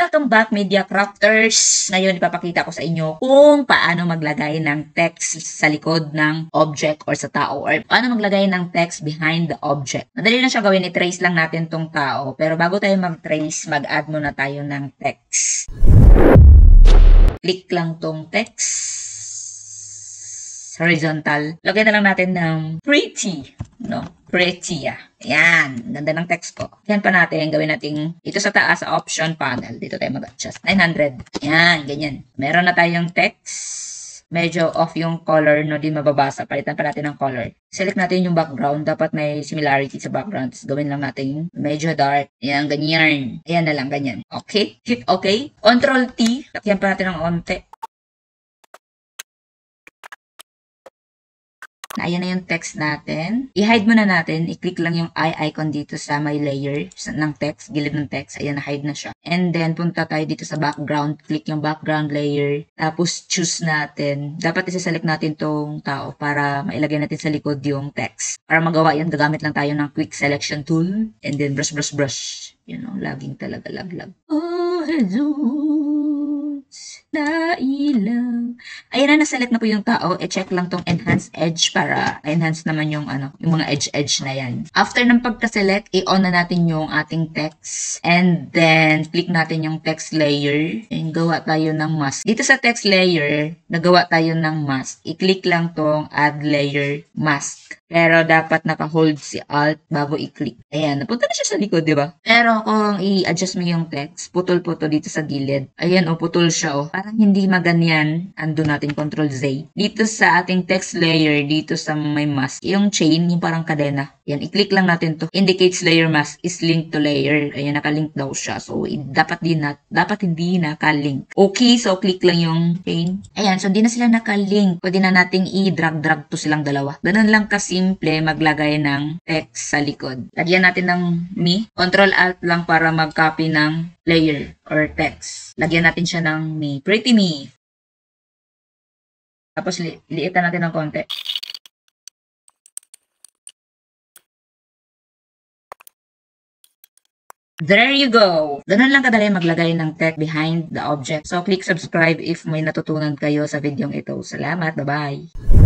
Welcome back, Media Crafters! Ngayon, ipapakita ko sa inyo kung paano maglagay ng text sa likod ng object or sa tao, or paano maglagay ng text behind the object. Madali lang siya gawin, i-trace lang natin tong tao. Pero bago tayo mag-trace, mag-add muna tayo ng text. Click lang tong text. Horizontal. Lagyan na lang natin ng pretty. Pretty, Ayan. Ganda ng text ko. Yan pa natin. Gawin natin dito sa taas, sa option panel. Dito tayo mag-adjust. 900. Ayan. Ganyan. Meron na tayong text. Medyo off yung color, di mababasa. Palitan pa natin ng color. Select natin yung background. Dapat may similarity sa background. Tapos gawin lang natin medyo dark. Ayan, ganyan. Ayan na lang, ganyan. Okay. Hit okay. Control T. Lakyan pa natin ng onte. Ayan na yung text natin. I-hide muna natin. I-click lang yung eye icon dito sa may layer ng text, gilid ng text. Ayan, na-hide na siya. And then, punta tayo dito sa background. Click yung background layer. Tapos, choose natin. Dapat isa-select natin tong tao para mailagay natin sa likod yung text. Para magawa yan, gagamit lang tayo ng quick selection tool. And then, brush, brush, brush. Laging talaga laglag. Oh, Jesus, na ilaw. Ayan na, naselect na po yung tao. I-check lang tong enhance edge para enhance naman yung yung mga edge na yan. After ng pagka-select, i-on na natin yung ating text. And then, click natin yung text layer. And gawa tayo ng mask. Dito sa text layer, nagawa tayo ng mask. I-click lang tong add layer mask. Pero dapat naka-hold si Alt bago i-click. Ayan, napunta na siya sa likod, di ba? Pero kung i-adjust mo yung text, putol-putol dito sa gilid. Ayan, putol siya, Parang hindi maganyan. Ando natin Control Z. Dito sa ating text layer, dito sa may mask, yung chain, yung parang kadena. Ayan, i-click lang natin to. Indicates layer mask is linked to layer. Ayan, nakalink daw siya. So, dapat hindi nakalink. Okay, so click lang yung chain. Ayan, so hindi na sila nakalink. Pwede na nating i-drag to silang dalawa. Ganun lang kasimple maglagay ng text sa likod. Lagyan natin ng me. Control Alt lang para mag-copy ng layer or text. Lagyan natin siya ng me. Pretty me. Tapos liitan natin ng konti. There you go! Ganun lang kadali maglagay ng text behind the object. So, click subscribe if may natutunan kayo sa video ito. Salamat! Bye-bye!